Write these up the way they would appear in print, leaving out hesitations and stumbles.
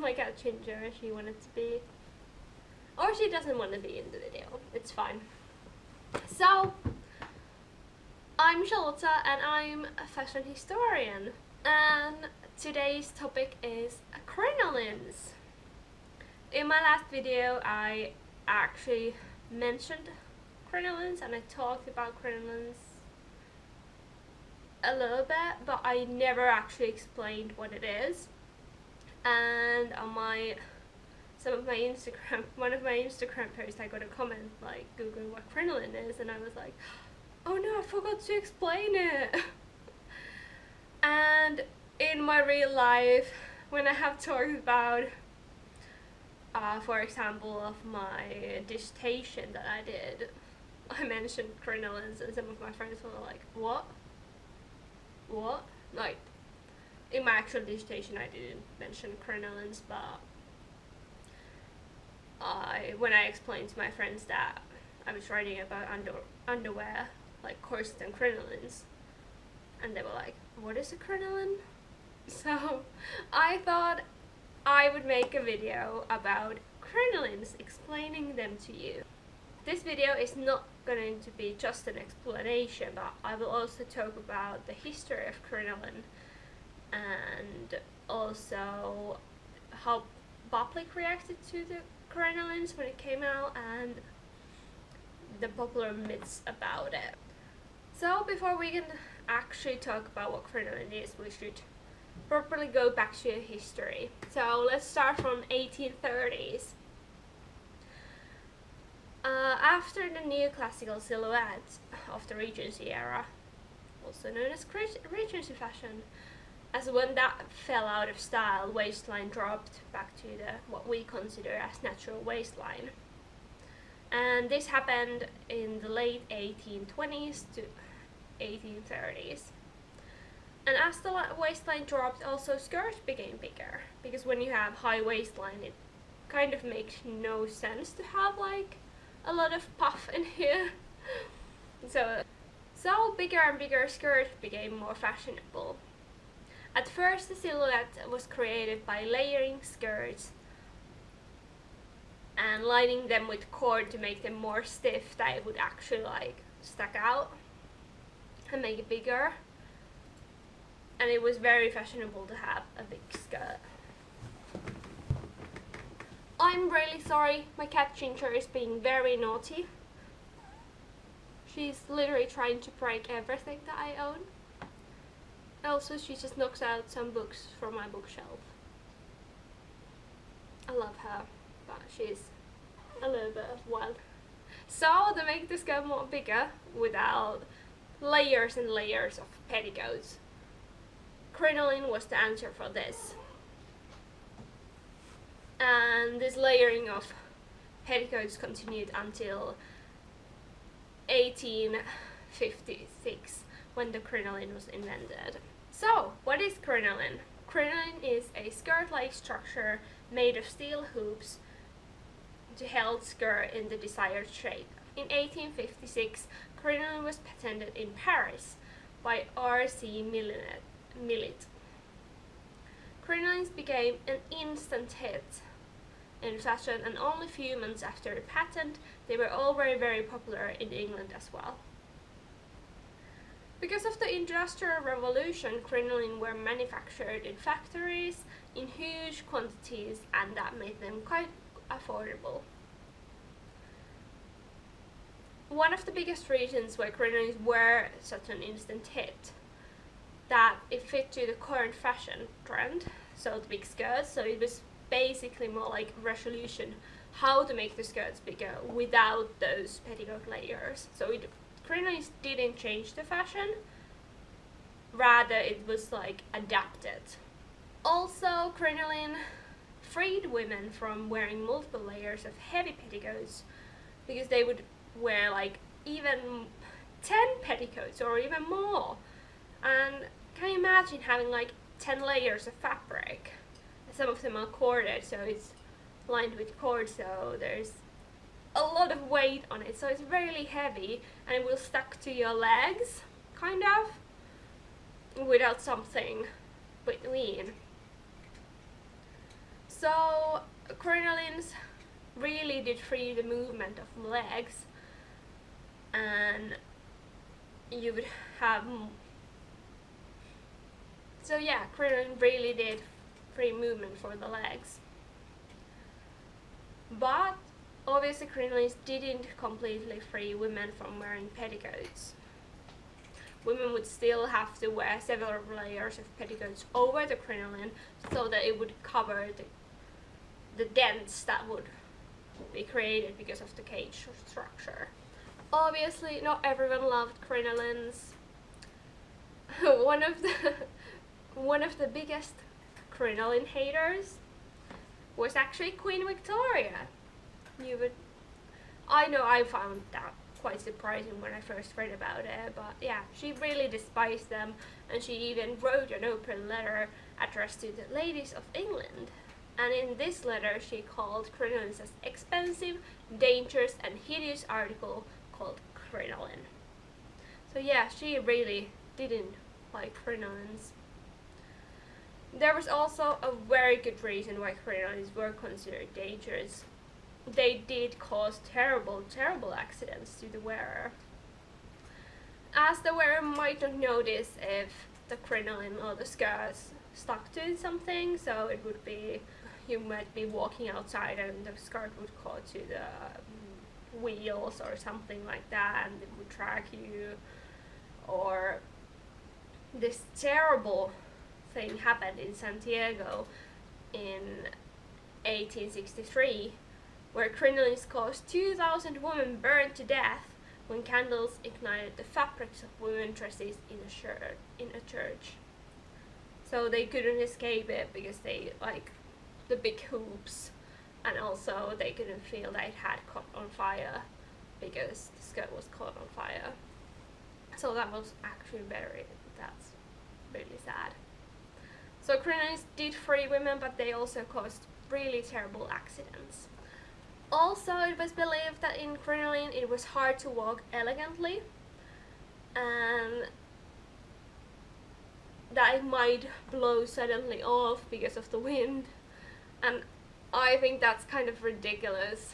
my cat Ginger. She wanted to be, or she doesn't want to be in the video. It's fine. So, I'm Charlotte and I'm a fashion historian. And today's topic is crinolines. In my last video, I actually mentioned crinolines and I talked about crinolines a little bit, but I never actually explained what it is. And on one of my Instagram posts, I got a comment like, Google what crinoline is, and I was like, oh no, I forgot to explain it. And in my real life, when I have talked about for example, of my dissertation that I did, I mentioned crinolines, and some of my friends were like, what? Like, in my actual dissertation I didn't mention crinolines, but when I explained to my friends that I was writing about underwear, like corsets and crinolines, and they were like, what is a crinoline? So I thought I would make a video about crinolines, explaining them to you. This video is not going to be just an explanation, but I will also talk about the history of crinoline and also how public reacted to the crinolines when it came out and the popular myths about it. So before we can actually talk about what crinoline is, we should properly go back to history. So let's start from 1830s. After the neoclassical silhouette of the Regency era, also known as Regency fashion, as when that fell out of style, waistline dropped back to what we consider as natural waistline. And this happened in the late 1820s to 1830s. And as the waistline dropped, also skirts became bigger, because when you have high waistline, it kind of makes no sense to have like a lot of puff in here. So bigger and bigger skirts became more fashionable. At first, the silhouette was created by layering skirts and lining them with cord to make them more stiff, that it would actually like stack out and make it bigger. And it was very fashionable to have a big skirt. I'm really sorry, my cat Ginger is being very naughty. She's literally trying to break everything that I own. Also, she just knocks out some books from my bookshelf. I love her, but she's a little bit wild. So, to make the skirt more bigger without layers and layers of petticoats, crinoline was the answer for this. And this layering of petticoats continued until 1856, when the crinoline was invented. So, what is crinoline? Crinoline is a skirt-like structure made of steel hoops to hold skirt in the desired shape. In 1856, crinoline was patented in Paris by R.C. Millet. Crinolines became an instant hit in fashion, and only a few months after the patent, they were already very popular in England as well. Because of the Industrial Revolution, crinoline were manufactured in factories in huge quantities, and that made them quite affordable. One of the biggest reasons why crinolines were such an instant hit, that it fit to the current fashion trend, so the big skirts, so it was basically more like resolution, how to make the skirts bigger without those petticoat layers. So crinolines didn't change the fashion, rather it was like adapted. Also, crinoline freed women from wearing multiple layers of heavy petticoats, because they would wear like even 10 petticoats or even more. And can you imagine having like 10 layers of fabric? Some of them are corded, so it's lined with cord, so there's a lot of weight on it, so it's really heavy and it will stuck to your legs, kind of, without something between. So crinolines really did free the movement of legs, and you would have so yeah, crinoline really did free movement for the legs. But obviously crinolines didn't completely free women from wearing petticoats. Women would still have to wear several layers of petticoats over the crinoline so that it would cover the dents that would be created because of the cage structure. Obviously, not everyone loved crinolines. one of the biggest crinoline haters was actually Queen Victoria. I know I found that quite surprising when I first read about it, but yeah, she really despised them, and she even wrote an open letter addressed to the ladies of England. And in this letter she called crinolines as expensive, dangerous and hideous article called crinoline. So yeah, she really didn't like crinolines. There was also a very good reason why crinolines were considered dangerous. They did cause terrible accidents to the wearer. As the wearer might not notice if the crinoline or the skirts stuck to something, so it would be, you might be walking outside and the skirt would go to the wheels or something like that, and it would drag you. Or this terrible thing happened in Santiago in 1863, where crinolines caused 2,000 women burned to death when candles ignited the fabrics of women's dresses in a church. So they couldn't escape it because they like the big hoops, and also they couldn't feel that it had caught on fire because the skirt was caught on fire. So that was actually that's really sad. So crinolines did free women, but they also caused really terrible accidents. Also, it was believed that in crinoline it was hard to walk elegantly, and that it might blow suddenly off because of the wind. And I think that's kind of ridiculous,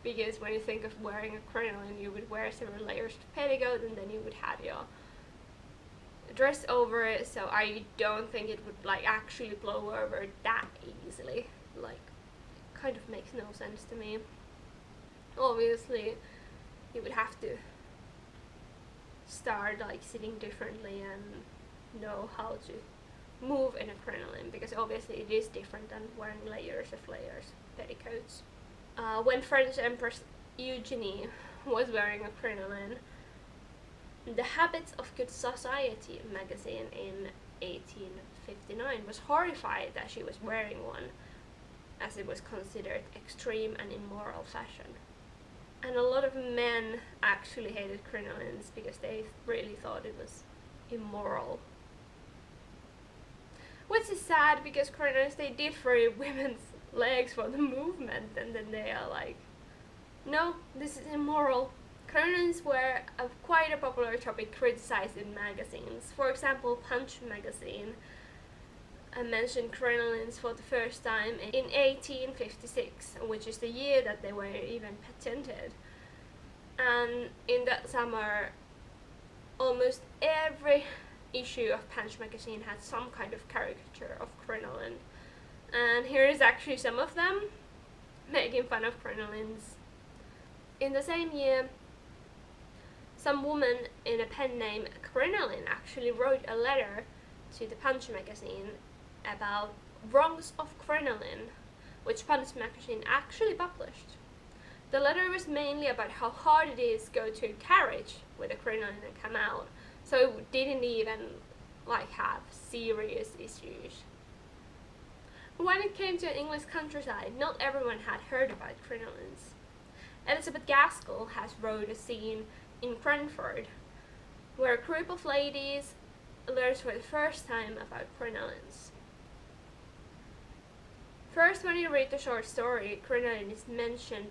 because when you think of wearing a crinoline, you would wear several layers of petticoat and then you would have your dress over it, so I don't think it would like actually blow over that easily. Like, kind of makes no sense to me. Obviously you would have to start like sitting differently and know how to move in a crinoline, because obviously it is different than wearing layers petticoats. When French Empress Eugenie was wearing a crinoline, the Habits of Good Society magazine in 1859 was horrified that she was wearing one, as it was considered extreme and immoral fashion. And a lot of men actually hated crinolines because they really thought it was immoral. Which is sad, because crinolines, they did free women's legs for the movement, and then they are like, no, this is immoral. Crinolines were quite a popular topic criticized in magazines. For example, Punch magazine mentioned crinolines for the first time in 1856, which is the year that they were even patented. And in that summer, almost every issue of Punch magazine had some kind of caricature of crinoline. And here is actually some of them making fun of crinolines. In the same year, some woman in a pen name Crinoline actually wrote a letter to the Punch magazine about wrongs of crinoline, which Punch magazine actually published. The letter was mainly about how hard it is to go to a carriage with a crinoline and come out, so it didn't even like have serious issues. When it came to English countryside, not everyone had heard about crinolines. Elizabeth Gaskell has wrote a scene in Cranford, where a group of ladies learns for the first time about crinolines. First, when you read the short story, crinoline is mentioned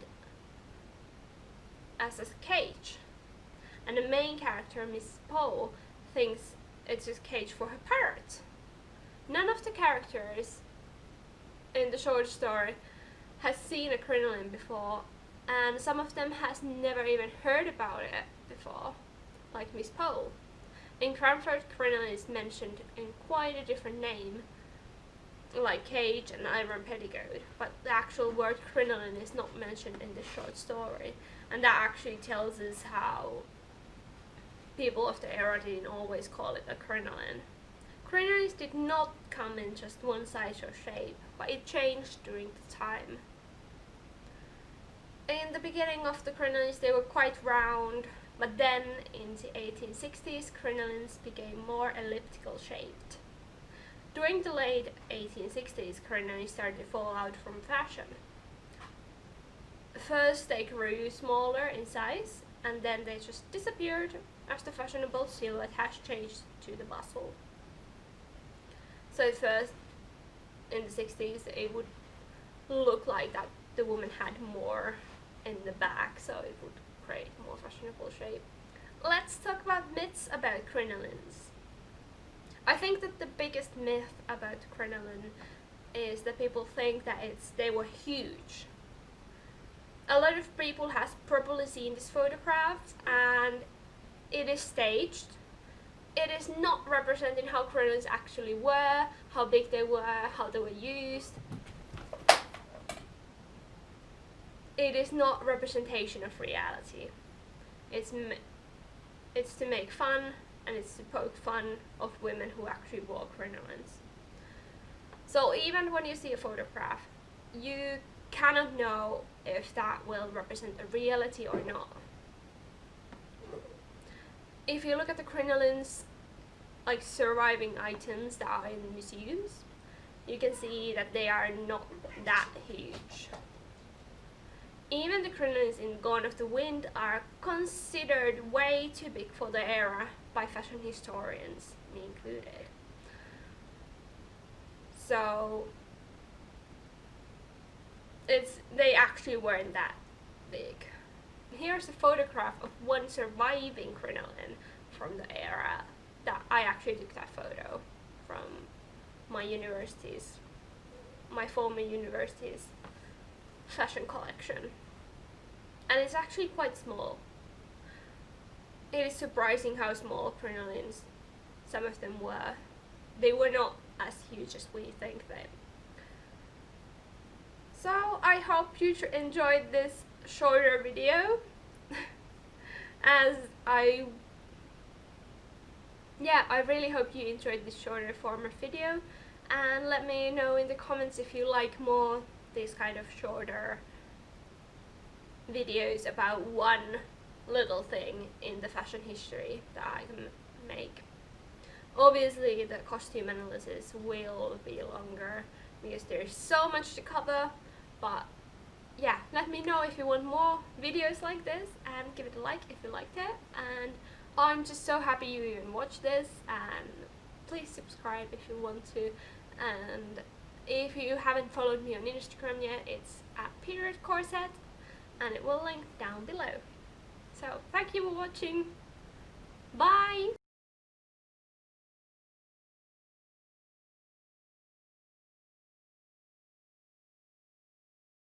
as a cage, and the main character, Miss Poe, thinks it's a cage for her parrot. None of the characters in the short story has seen a crinoline before, and some of them has never even heard about it before, like Miss Pole. In Cranford, crinoline is mentioned in quite a different name, like cage and iron petticoat, but the actual word crinoline is not mentioned in the short story, and that actually tells us how people of the era didn't always call it a crinoline. Crinolines did not come in just one size or shape, but it changed during the time. In the beginning of the crinolines they were quite round, but then in the 1860s crinolines became more elliptical shaped. During the late 1860s crinolines started to fall out from fashion. First they grew smaller in size, and then they just disappeared as the fashionable silhouette has changed to the bustle. So first, in the 60s, it would look like that the woman had more in the back, so it would create more fashionable shape. Let's talk about myths about crinolines. I think that the biggest myth about crinoline is that people think that they were huge. A lot of people has probably seen this photograph, and it is staged. It is not representing how crinolines actually were, how big they were, how they were used. It is not representation of reality. It's to make fun, and it's to poke fun of women who actually wore crinolines. So even when you see a photograph, you cannot know if that will represent a reality or not. If you look at the crinolines, like surviving items that are in museums, you can see that they are not that huge. Even the crinolines in Gone with the Wind are considered way too big for the era by fashion historians, me included. So they actually weren't that big. Here's a photograph of one surviving crinoline from the era. That I actually took that photo from my former university's fashion collection, and it's actually quite small. It is surprising how small crinolines some of them were. They were not as huge as we think they. So I hope you enjoyed this shorter video as I really hope you enjoyed this shorter format video, and let me know in the comments if you like more these kind of shorter videos about one little thing in the fashion history that I can make. Obviously the costume analysis will be longer because there's so much to cover, but yeah, let me know if you want more videos like this, and give it a like if you liked it, and I'm just so happy you even watched this, and please subscribe if you want to, and if you haven't followed me on Instagram yet, it's at @periodcorset, and it will link down below. So thank you for watching, bye!